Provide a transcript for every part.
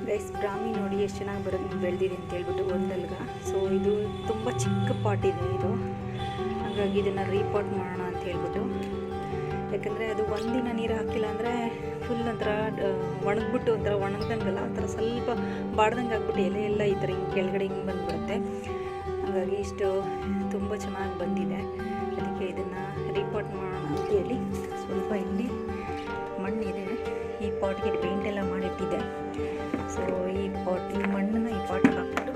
Guys ಬ್ರಾಹ್ಮಿ ನೋಡಿ ಎಷ್ಟು ಚೆನ್ನಾಗಿ ಬೆಳೆದಿದೆ ಅಂತ ಹೇಳ್ಬಿಟ್ಟು ಒಂದಲ್ಗ. ಸೊ ಇದು ತುಂಬ ಚಿಕ್ಕ ಪಾಟ್ ಇದೆ ಇದು, ಹಾಗಾಗಿ ಇದನ್ನು ರೀಪಾಟ್ ಮಾಡೋಣ ಅಂತ ಹೇಳ್ಬಿಟ್ಟು. ಯಾಕಂದರೆ ಅದು ಒಂದಿನ ನೀರು ಹಾಕಿಲ್ಲ ಅಂದರೆ ಫುಲ್ ಒಂಥರ ಒಣಗಿಬಿಟ್ಟು ಒಂಥರ ಒಣಗ್ದಂಗಲ್ಲ, ಆ ಥರ ಸ್ವಲ್ಪ ಬಾಡ್ದಂಗೆ ಆಗ್ಬಿಟ್ಟು ಎಲೆ ಎಲ್ಲ ಈ ಥರ ಹಿಂಗೆ ಕೆಳಗಡೆ ಹಿಂಗೆ ಬಂದುಬಿಡುತ್ತೆ. ಹಾಗಾಗಿ ಇಷ್ಟು ತುಂಬ ಚೆನ್ನಾಗಿ ಬಂದಿದೆ. ಅದಕ್ಕೆ ಇದನ್ನು ರೀಪಾಟ್ ಮಾಡೋಣ ಅಂತೇಳಿ ಸ್ವಲ್ಪ ಇಲ್ಲಿ ಮಣ್ಣಿದೆ, ಈ ಪಾಟ್ಗೆ ಪೇಂಟ್ ಎಲ್ಲ ಮಾಡಿಟ್ಟಿದ್ದೆ. ಸೊ ಈ ಮಣ್ಣನ್ನು ಈ ಪಾಟ್ಗೆ ಹಾಕ್ಬಿಟ್ಟು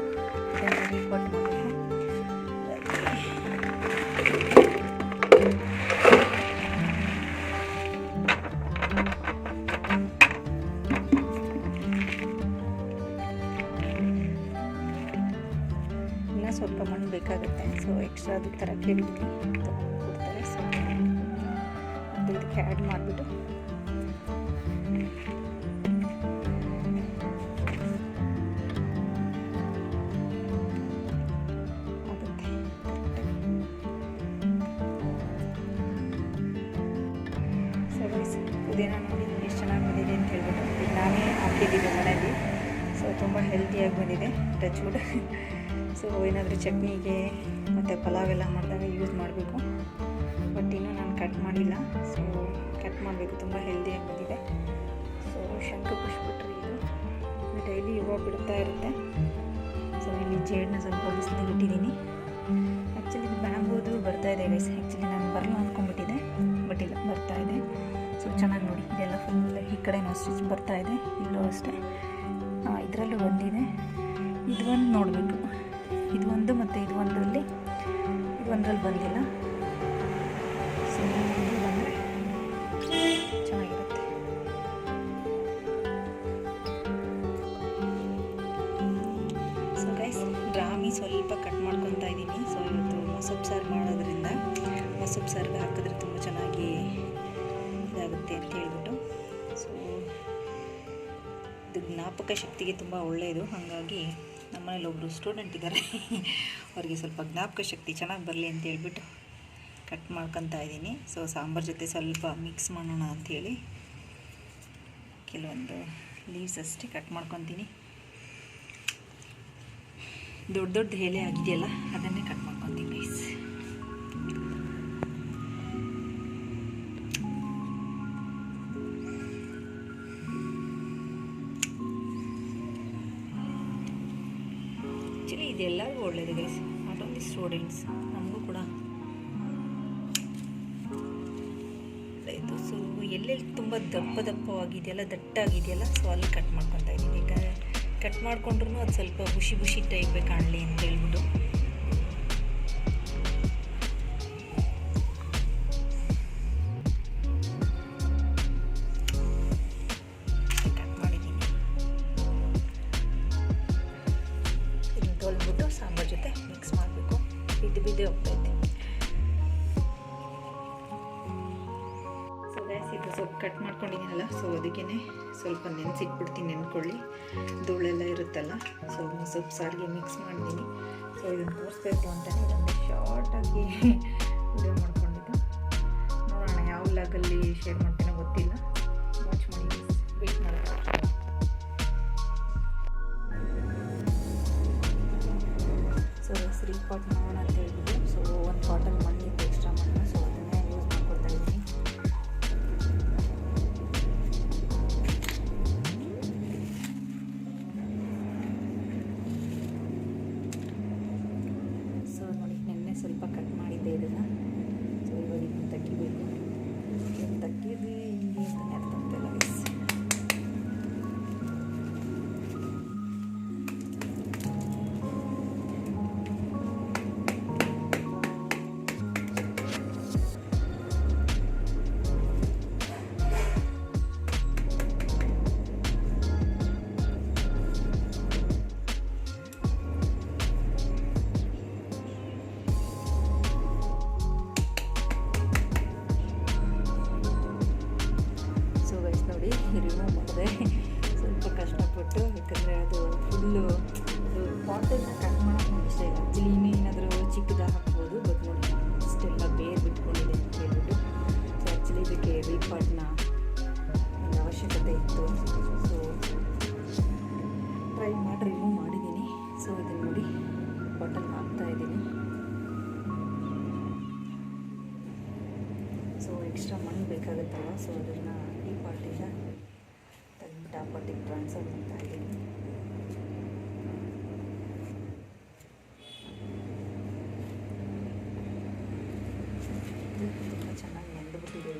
ಇದನ್ನು ರೀಪಾಟ್ ಮಾಡಬೇಕು. ಇನ್ನೂ ಸ್ವಲ್ಪ ಮಣ್ಣು ಬೇಕಾಗುತ್ತೆ. ಸೊ ಎಕ್ಸ್ಟ್ರಾ ಅದು ಥರ ಕೇಳಿದ್ವಿ ಕೊಡ್ತಾರೆ. ಸೊ ಅದು ಇದಕ್ಕೆ ಆ್ಯಡ್ ಮಾಡಿಬಿಟ್ಟು ಪುದೀನ ನೋಡಿ ಎಷ್ಟು ಚೆನ್ನಾಗಿ ಬಂದಿದೆ ಅಂತ ಹೇಳ್ಬಿಟ್ಟು ಇದು ನಾನೇ ಹಾಕಿದ್ದೀನಿ ಮನೆಯಲ್ಲಿ. ಸೊ ತುಂಬ ಹೆಲ್ತಿಯಾಗಿ ಬಂದಿದೆ, ಟಚ್ ವುಡ್. ಸೊ ಏನಾದರೂ ಚಟ್ನಿಗೆ ಮತ್ತು ಪಲಾವ್ ಎಲ್ಲ ಮಾಡಿದಾಗ ಯೂಸ್ ಮಾಡಬೇಕು. ಬಟ್ ಇನ್ನೂ ನಾನು ಕಟ್ ಮಾಡಿಲ್ಲ, ಸೊ ಕಟ್ ಮಾಡಬೇಕು. ತುಂಬ ಹೆಲ್ದಿಯಾಗಿ ಬಂದಿದೆ. ಸೊ ಶಂಖಪುಷ್ಪ ಟ್ರೀ ಇದು ಡೈಲಿ ಹೂವು ಬಿಡ್ತಾ ಇರುತ್ತೆ. ಸೊ ಇಲ್ಲಿ ಜೇಡನ್ನ ಸ್ವಲ್ಪ ಬಿಸಿಲಿಗೆ ಇಟ್ಟಿದ್ದೀನಿ. ಆ್ಯಕ್ಚುಲಿ ಇದು ಬ್ಯಾಂಬೂದು ಬರ್ತಾಯಿದೆ ಗೈಸ್. ಆ್ಯಕ್ಚುಲಿ ನಾನು ಬರಲ್ಲ ಅಂದ್ಕೊಂಡ್ಬಿಟ್ಟಿದೆ, ಬಟ್ ಇಲ್ಲ ಬರ್ತಾಯಿದೆ. ಸೊ ಚೆನ್ನಾಗಿ ನೋಡಿ, ಇದೆಲ್ಲ ಫುಲ್ ಈ ಕಡೆನೂ ಸ್ಟಿಚ್ ಬರ್ತಾಯಿದೆ, ಇಲ್ಲೂ ಅಷ್ಟೇ. ಇದರಲ್ಲೂ ಬಂದಿದೆ. ಇದು ಒಂದು ನೋಡಬೇಕು, ಇದು ಒಂದು ಮತ್ತು ಇದು ಒಂದರಲ್ಲಿ ಬಂದಿಲ್ಲ. ಸೊ ಇದು ಬಂದರೆ ಚೆನ್ನಾಗಿರುತ್ತೆ. ಸೊ ಗೈಸ್ ಬ್ರಾಹ್ಮಿ ಸ್ವಲ್ಪ ಕಟ್ ಮಾಡ್ಕೊತಾ ಇದ್ದೀನಿ. ಸೊ ಇವತ್ತು ಮೊಸಪ್ಪು ಸಾರು ಮಾಡೋದ್ರಿಂದ ಮೊಸಪ್ಪು ಸಾರಿಗೆ ಹಾಕಿದ್ರೆ ತುಂಬ ಚೆನ್ನಾಗಿ ಇದಾಗುತ್ತೆ ಅಂತ ಹೇಳ್ಬಿಟ್ಟು. ಸೊ ಇದು ಜ್ಞಾಪಕ ಶಕ್ತಿಗೆ ತುಂಬ ಒಳ್ಳೆಯದು. ಹಾಗಾಗಿ ನಮ್ಮನೇಲಿ ಒಬ್ಬರು ಸ್ಟೂಡೆಂಟ್ ಇದ್ದಾರೆ, ಅವ್ರಿಗೆ ಸ್ವಲ್ಪ ಜ್ಞಾಪಕ ಶಕ್ತಿ ಚೆನ್ನಾಗಿ ಬರಲಿ ಅಂತ ಹೇಳ್ಬಿಟ್ಟು ಕಟ್ ಮಾಡ್ಕೊತಾ ಇದ್ದೀನಿ. ಸೊ ಸಾಂಬಾರು ಜೊತೆ ಸ್ವಲ್ಪ ಮಿಕ್ಸ್ ಮಾಡೋಣ ಅಂಥೇಳಿ ಕೆಲವೊಂದು ಲೀವ್ಸ್ ಅಷ್ಟೇ ಕಟ್ ಮಾಡ್ಕೊತೀನಿ. ದೊಡ್ಡ ದೊಡ್ಡ ಎಲೆ ಆಗಿದೆಯಲ್ಲ ಅದನ್ನೇ ಕಟ್ ಮಾಡ್ಕೊತೀನಿ ಗೈಸ್. ಆ್ಯಕ್ಚುಲಿ ಇದೆಲ್ಲರಿಗೂ ಒಳ್ಳೆಯದು ಗೈಸ್, ನಾಟ್ ಓನ್ಲಿ ಸ್ಟೂಡೆಂಟ್ಸ್, ನಮಗೂ ಕೂಡ ಇದು. ಸೊ ಎಲ್ಲೆಲ್ಲಿ ತುಂಬ ದಪ್ಪವಾಗಿದೆಯಲ್ಲ, ದಟ್ಟಾಗಿದೆಯಲ್ಲ, ಸೊ ಅಲ್ಲಿ ಕಟ್ ಮಾಡ್ಕೊತಾ ಇದ್ದೀನಿ. ಈಗ ಕಟ್ ಮಾಡಿಕೊಂಡ್ರೂ ಅದು ಸ್ವಲ್ಪ ಬುಷಿ ಟೈಪೇ ಕಾಣಲಿ ಅಂತ ಹೇಳ್ಬಿಟ್ಟು ಕಟ್ ಮಾಡಿದ್ದೀನಿ. ಇದನ್ನು ತೊಳೆದ್ಬಿಟ್ಟು ಸಾಂಬಾರು ಜೊತೆ ಮಿಕ್ಸ್ ಮಾಡಬೇಕು. ಬಿದ್ದೆ ಹೋಗ್ತೈತೆ. ಸೊ ಗ್ಯಾಸ್ ಇದು ಸ್ವಲ್ಪ ಕಟ್ ಮಾಡ್ಕೊಂಡಿದ್ದೀನಲ್ಲ, ಸೊ ಅದಕ್ಕೇ ಸ್ವಲ್ಪ ನೆನೆಸಿಟ್ಬಿಡ್ತೀನಿ, ನೆನ್ಕೊಳ್ಳಿ, ಧೂಳೆಲ್ಲ ಇರುತ್ತಲ್ಲ. ಸೊ ಮೊಸಪ್ಪು ಸಾರಿಗೆ ಮಿಕ್ಸ್ ಮಾಡಿದ್ದೀನಿ. ಸೊ ಇದನ್ನು ತೋರಿಸ್ಬೇಕು ಅಂತಲೇ ಇದೊಂದು ಶಾರ್ಟಾಗಿ ವಿಡಿಯೋ ಮಾಡ್ಕೊಂಡಿದ್ದು. ನೋಡೋಣ ಯಾವ ಲಾಗಲ್ಲಿ ಶೇರ್ ಮಾಡ್ತೀನೋ ಗೊತ್ತಿಲ್ಲ, ವಾಚ್ ಮಾಡಿ, ವೇಟ್ ಮಾಡ್ತಾರೆ. ಸೊ ರೀಪಾಟ್ ಮಾಡೋಣ ಅಂತ ಹೇಳ್ಬಿಟ್ಟು ಸೊ ಒಂದು ಬಾಟಲ್ ಮಣ್ಣಿತ್ತು, ಎಕ್ಸ್ಟ್ರಾ ಮಣ್ಣು. ಸೊ ಅದನ್ನೇ ಯೂಸ್ ಮಾಡ್ಕೊತಾ ಇದ್ದೀನಿ. ಸೊ ನೋಡಿ, ನೆನ್ನೆ ಸ್ವಲ್ಪ ಕಟ್ ಮಾಡಿದ್ದೆ ಇದನ್ನು. ಸೊ ಇವಾಗ ಇದನ್ನು ತೆಗಿಬೇಕು. ಇದನ್ನು ತೆಗೆದು ಹಿಂಗೆ ಅಂತಲೇ ಅರ್ಥ ಆಗ್ತಾಯಿಲ್ಲ ಗೈಸ್. ನೋಡಿ ರಿಮೂವ್ ಮಾಡಿದೆ ಸ್ವಲ್ಪ ಕಷ್ಟಪಟ್ಟು, ಯಾಕಂದರೆ ಅದು ಫುಲ್ಲು ಪಾಟನ್ನು ಕಟ್ ಮಾಡೋಕ್ಕೆ ನನಗೆ ಇಷ್ಟ ಇಲ್ಲ. ಆ್ಯಕ್ಚುಲಿ ಇನ್ನೂ ಏನಾದರೂ ಚಿಕ್ಕದಾಗ ಹಾಕ್ಬೋದು, ಬಟ್ ನೋಡಿ ಇಷ್ಟೆಲ್ಲ ಬೇರೆ ಬಿಟ್ಕೊಂಡಿದೆ ಅಂತ ಹೇಳ್ಬಿಟ್ಟು. ಸೊ ಆ್ಯಕ್ಚುಲಿ ಇದಕ್ಕೆ ರೀಪಾಟ್ನ ಒಂದು ಅವಶ್ಯಕತೆ ಇತ್ತು. ಸೊ ಪಾಟಿಗೆ ಟ್ರಾನ್ಸ್ಫರ್ ಮಾಡ್ತಾ ಇದ್ದೀನಿ. ತುಂಬ ಚೆನ್ನಾಗಿ ನೆಂದುಬಿಟ್ಟಿದೆ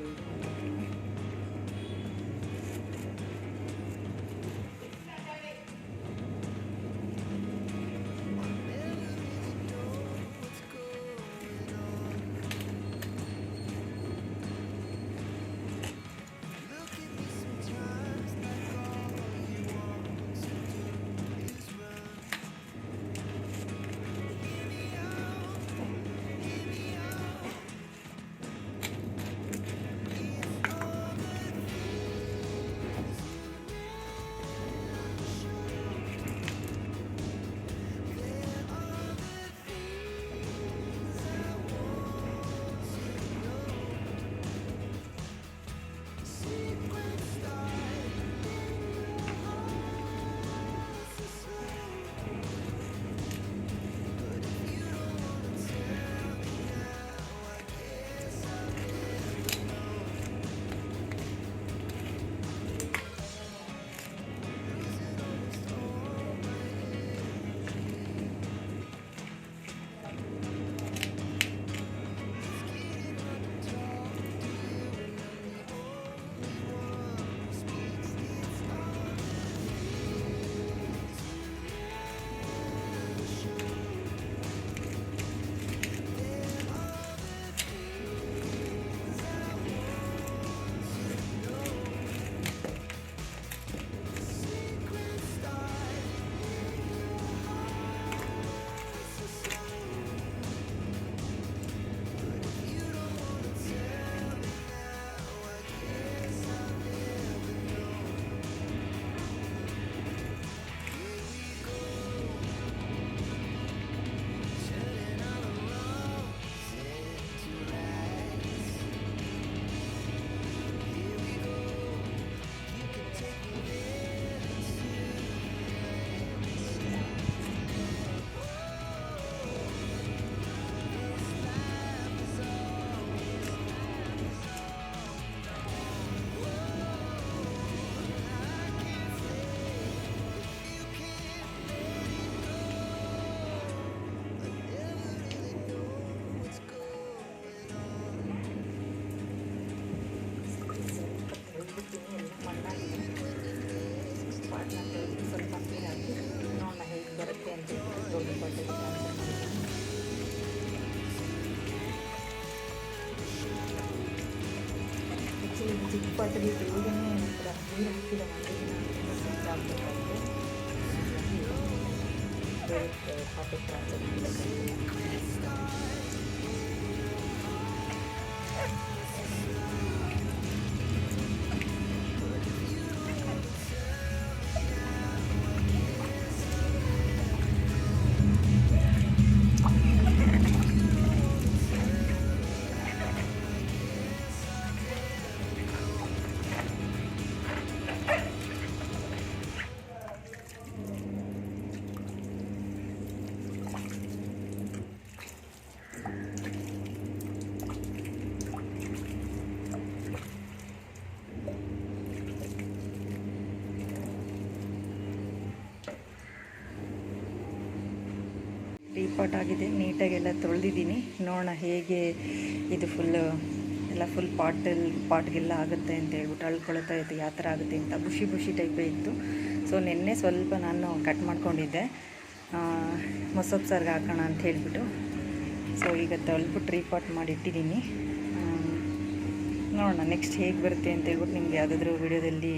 ಚಿಕ್ಕ ಪಾಟಲ್ಲಿ ಬೇಗನೆ ಒಂಥರ ನೀರು ಹಾಕಿದ ಬೇರೆ ಪಾಟಿಗೆ ಟ್ರಾನ್ಸ್ಫರ್ ಟೀಪಾಟ್ ಆಗಿದೆ, ನೀಟಾಗೆಲ್ಲ ತೊಳೆದಿದ್ದೀನಿ. ನೋಡೋಣ ಹೇಗೆ ಇದು ಫುಲ್ ಪಾಟ್ಗೆಲ್ಲ ಆಗುತ್ತೆ ಅಂತ ಹೇಳ್ಬಿಟ್ಟು ಅಳ್ಕೊಳ್ತಾ ಇತ್ತು, ಯಾವ ಥರ ಆಗುತ್ತೆ ಅಂತ. ಬುಷಿ ಟೈಪೇ ಇತ್ತು. ಸೊ ನಿನ್ನೆ ಸ್ವಲ್ಪ ನಾನು ಕಟ್ ಮಾಡ್ಕೊಂಡಿದ್ದೆ ಮೊಸಪ್ಪು ಸಾರಿಗೆ ಹಾಕೋಣ ಅಂತ ಹೇಳಿಬಿಟ್ಟು. ಸೊ ಈಗ ತೊಳೆದ್ಬಿಟ್ಟು ರೀಪಾಟ್ ಮಾಡಿ ಇಟ್ಟಿದ್ದೀನಿ. ನೋಡೋಣ ನೆಕ್ಸ್ಟ್ ಹೇಗೆ ಬರುತ್ತೆ ಅಂತ ಹೇಳ್ಬಿಟ್ಟು ನಿಮ್ಗೆ ಯಾವುದಾದ್ರೂ ವಿಡಿಯೋದಲ್ಲಿ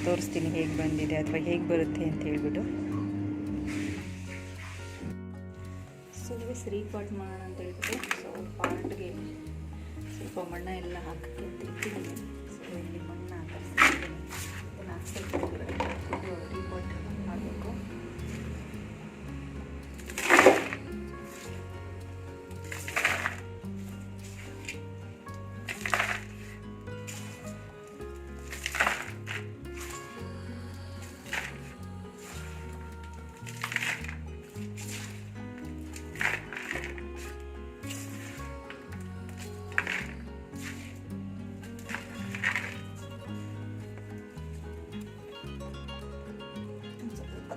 ತೋರಿಸ್ತೀನಿ ಹೇಗೆ ಬಂದಿದೆ ಅಥವಾ ಹೇಗೆ ಬರುತ್ತೆ ಅಂತ ಹೇಳ್ಬಿಟ್ಟು. ಸೊ ರೀಪಾಟ್ ಮಾಡೋಣ ಅಂತ ಹೇಳ್ಬಿಟ್ಟು ಸೊ ಪಾಟ್ಗೆ ಸ್ವಲ್ಪ ಮಣ್ಣ ಎಲ್ಲ ಹಾಕಕ್ಕೆ ಅಂತ ಇಟ್ಟಿದ್ದೀನಿ. ಸೊ ಇಲ್ಲಿ ಮಣ್ಣು ಹಾಕಿಸ್ತೀನಿ, ಇದನ್ನು ಹಾಕ್ಸ್ಬೇಕು, ರೀಪಾಟ್ ಮಾಡಬೇಕು.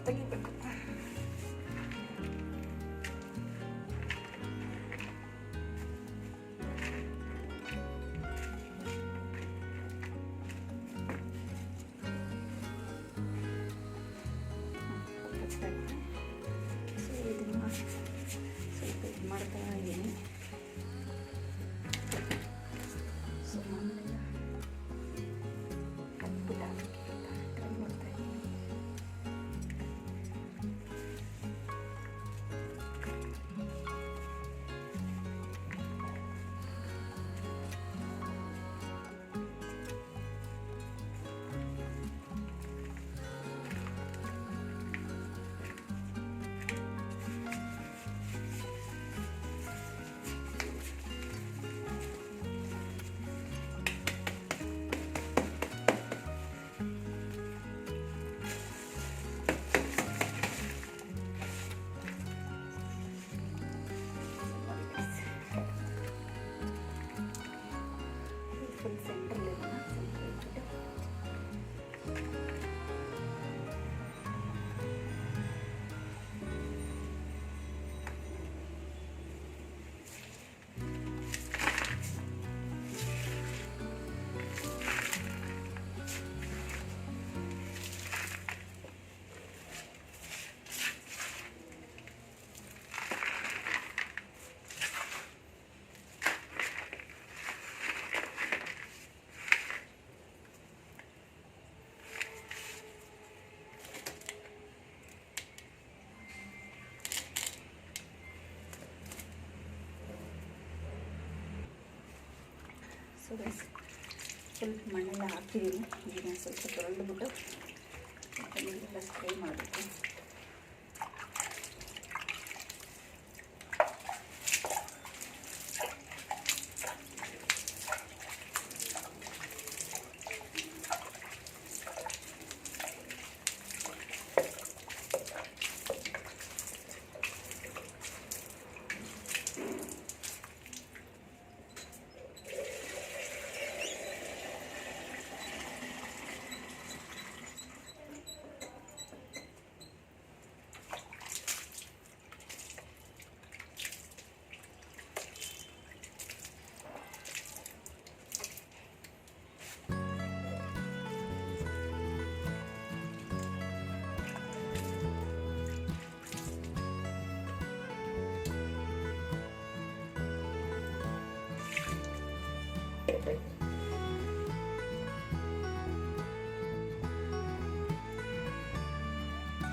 ತೆಗಿಬೇಕು. ಸೊ ಇದನ್ನು ಸ್ವಲ್ಪ ಇದು ಮಾಡ್ತಾ ಇದ್ದೀನಿ. ಸೊ ಮಣ್ಣೆಲ್ಲ ಕಟ್ಬಿಟ್ಟು ಟ್ರೈ ಮಾಡ್ತಾ ಇದ್ದೀನಿ. ಫುಲ್ ಸೆಂಟ್ರಲ್ಲಿ ಸೊ ಗೈಸ್ ಸ್ವಲ್ಪ ಮಣ್ಣೆಲ್ಲ ಹಾಕಿದ್ದೀನಿ. ಈಗ ಸ್ವಲ್ಪ ತೊಳೆದ್ಬಿಟ್ಟು ಮತ್ತು ನೀರೆಲ್ಲ ಸ್ಪ್ರೇ ಮಾಡಬೇಕು.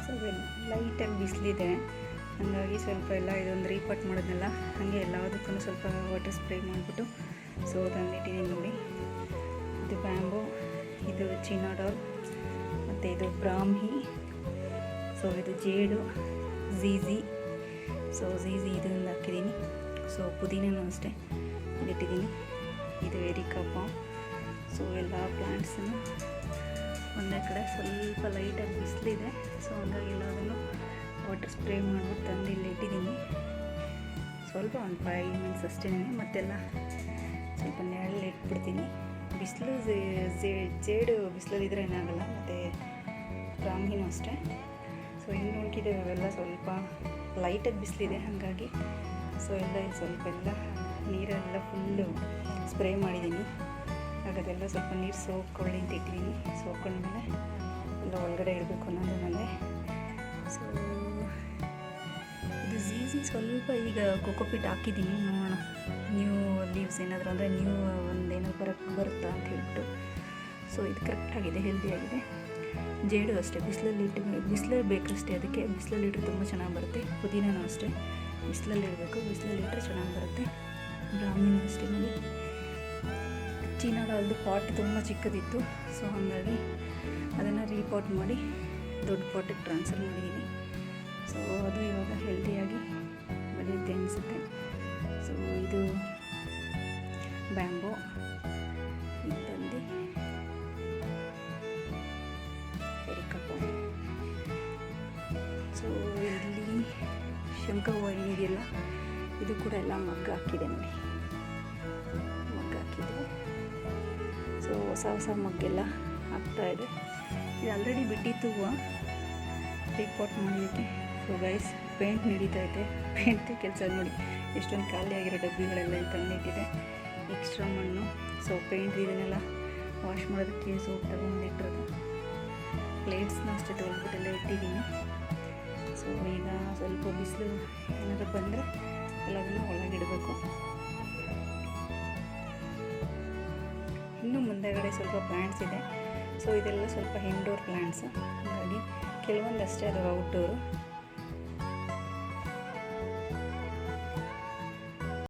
ಸೊ ಲೈಟಾಗಿ ಬಿಸಿಲಿದೆ, ಹಾಗಾಗಿ ಸ್ವಲ್ಪ ಎಲ್ಲ ಇದೊಂದು ರೀಪಾಟ್ ಮಾಡೋದನ್ನೆಲ್ಲ ಹಾಗೆ ಎಲ್ಲದಕ್ಕೂ ಸ್ವಲ್ಪ ವಾಟರ್ ಸ್ಪ್ರೇ ಮಾಡಿಬಿಟ್ಟು ಸೊ ತಂದಿಟ್ಟಿದ್ದೀನಿ ನೋಡಿ. ಇದು ಬ್ಯಾಂಬೋ, ಇದು ಚಿನಾಡಾಲ್, ಮತ್ತು ಇದು ಬ್ರಾಹ್ಮಿ, ಸೊ ಇದು ಜೇಡು, ಝೀಝಿ. ಸೊ ಝೀಝಿ ಇದರಿಂದ ಹಾಕಿದ್ದೀನಿ. ಸೊ ಪುದೀನೂ ಅಷ್ಟೇ ಇಟ್ಟಿದ್ದೀನಿ. ಇದು ಎರಿಕಪ್ಪ. ಸೊ ಎಲ್ಲ ಪ್ಲ್ಯಾಂಟ್ಸನ್ನು ಒಂದೇ ಕಡೆ ಸ್ವಲ್ಪ ಲೈಟಾಗಿ ಬಿಸಿಲಿದೆ, ಸೊ ಹಾಗಾಗಿ ಎಲ್ಲದನ್ನು ವಾಟರ್ ಸ್ಪ್ರೇ ಮಾಡಿಬಿಟ್ಟು ತಂದು ಇಲ್ಲಿ ಇಟ್ಟಿದ್ದೀನಿ. ಸ್ವಲ್ಪ ಒಂದು 5 ಮಿನಿಟ್ಸ್ ಅಷ್ಟೇ, ಮತ್ತೆಲ್ಲ ಸ್ವಲ್ಪ ನೆರಳಲ್ಲಿ ಇಟ್ಬಿಡ್ತೀನಿ. ಬಿಸಿಲು ಜೇಡು ಬಿಸಿಲಲ್ಲಿದ್ದರೆ ಏನಾಗಲ್ಲ, ಮತ್ತು ಬ್ರಾಹ್ಮಿನೂ ಅಷ್ಟೇ. ಸೊ ಇನ್ನು ಉಳ್ಕಿದ್ದೇವೆ ಅವೆಲ್ಲ ಸ್ವಲ್ಪ ಲೈಟಾಗಿ ಬಿಸಿಲಿದೆ, ಹಾಗಾಗಿ ಸೊ ಎಲ್ಲ ಸ್ವಲ್ಪ ಎಲ್ಲ ನೀರೆಲ್ಲ ಫುಲ್ಲು ಸ್ಪ್ರೇ ಮಾಡಿದ್ದೀನಿ. ಹಾಗಾದೆಲ್ಲ ಸ್ವಲ್ಪ ನೀರು ಸೋಕ್ಕೊಳ್ಳಿ ಅಂತ ಇಟ್ಟಿದ್ದೀನಿ. ಸೋಕೊಂಡ್ಮೇಲೆ ಎಲ್ಲ ಒಳಗಡೆ ಇಡಬೇಕು ಅನ್ನೋದು ನಮಗೆ. ಸೊ ಇದು ಝೀಝಿ ಸ್ವಲ್ಪ ಈಗ ಕೊಕೊಪಿಟ್ ಹಾಕಿದ್ದೀನಿ, ನೋಡೋಣ ನ್ಯೂ ಲೀವ್ಸ್ ಏನಾದರೂ ಅಂದರೆ ನ್ಯೂ ಒಂದೇನಾದ್ರು ಬರುತ್ತಾ ಅಂತ ಹೇಳ್ಬಿಟ್ಟು. ಸೊ ಇದು ಕರೆಕ್ಟಾಗಿದೆ, ಹೆಲ್ದಿಯಾಗಿದೆ. ಜೇಡು ಅಷ್ಟೇ ಬಿಸಿಲಲ್ಲಿ ಬೇಕಷ್ಟೇ, ಅದಕ್ಕೆ ಬಿಸಿಲಲ್ಲಿ ಇಟ್ಟರೆ ತುಂಬ ಚೆನ್ನಾಗಿ ಬರುತ್ತೆ. ಪುದೀನೂ ಅಷ್ಟೇ ಬಿಸಿಲಲ್ಲಿ ಇಡಬೇಕು, ಬಿಸಿಲಲ್ಲಿ ಇಟ್ಟರೆ ಚೆನ್ನಾಗಿ ಬರುತ್ತೆ. ಬ್ರಾಹ್ಮಿನೂ ಅಷ್ಟೇ ನೋಡಿ. ಚೀನಾಡಾಲ್ದು ಪಾಟ್ ತುಂಬ ಚಿಕ್ಕದಿತ್ತು, ಸೊ ಹಾಗಾಗಿ ಅದನ್ನು ರೀಪಾಟ್ ಮಾಡಿ ದೊಡ್ಡ ಪಾಟಿಗೆ ಟ್ರಾನ್ಸ್ಫರ್ ಮಾಡಿದ್ದೀನಿ. ಸೊ ಅದು ಇವಾಗ ಹೆಲ್ದಿಯಾಗಿ ಬೆಳೆಯುತ್ತೆ ಅನಿಸುತ್ತೆ. ಸೊ ಇದು ಬ್ಯಾಂಬೋ, ಇದು ಬಂದು ಎರಿಕಪ್ಪ. ಸೊ ಇಲ್ಲಿ ಶಂಖ ಹೂವು ಏನಿದೆಯಲ್ಲ, ಇದು ಕೂಡ ಎಲ್ಲ ಮಗ್ಗ ಹಾಕಿದೆ ನೋಡಿ, ಮಗ್ಗ ಹಾಕಿದೆ. ಸೊ ಹೊಸ ಮಗ್ಗೆಲ್ಲ ಹಾಕ್ತಾಯಿದೆ. ಇದು ಆಲ್ರೆಡಿ ಬಿಟ್ಟಿತ್ತು ಹೂವು, ರಿಪೋರ್ಟ್ ಮಾಡಿದ್ದಕ್ಕೆ. ಸೊ ಗೈಸ್ ಪೇಂಟ್ ನಡೀತೈತೆ. ಪೇಂಟ್ ಕೆಲಸ ನೋಡಿ ಎಷ್ಟೊಂದು ಖಾಲಿಯಾಗಿರೋ ಡಬ್ಬಿಗಳೆಲ್ಲ ಇಲ್ಲಿ ತಂದಿಟ್ಟಿದೆ, ಎಕ್ಸ್ಟ್ರಾ ಮಣ್ಣು. ಸೊ ಪೇಂಟ್ ಇದನ್ನೆಲ್ಲ ವಾಶ್ ಮಾಡೋದಕ್ಕೆ ಸೋಪ್ ತಗೊಂಡಿಟ್ಟಿರೋದು. ಪ್ಲೇಟ್ಸ್ನ ಅಷ್ಟೇ ತೊಳ್ಬಿಟ್ಟೆಲ್ಲ ಇಟ್ಟಿದ್ದೀನಿ. ಸೊ ಈಗ ಸ್ವಲ್ಪ ಬಿಸಿಲು ಏನಾದರೂ ಬಂದರೆ ಎಲ್ಲದನ್ನು ಒಳಗಿಡಬೇಕು. ಇನ್ನು ಮುಂದೆಗಡೆ ಸ್ವಲ್ಪ ಪ್ಲ್ಯಾಂಟ್ಸ್ ಇದೆ. ಸೊ ಇದೆಲ್ಲ ಸ್ವಲ್ಪ ಇಂಡೋರ್ ಪ್ಲ್ಯಾಂಟ್ಸು, ಹಾಗಾಗಿ ಕೆಲವೊಂದಷ್ಟೇ ಅದು ಔಟ್ಡೋರು.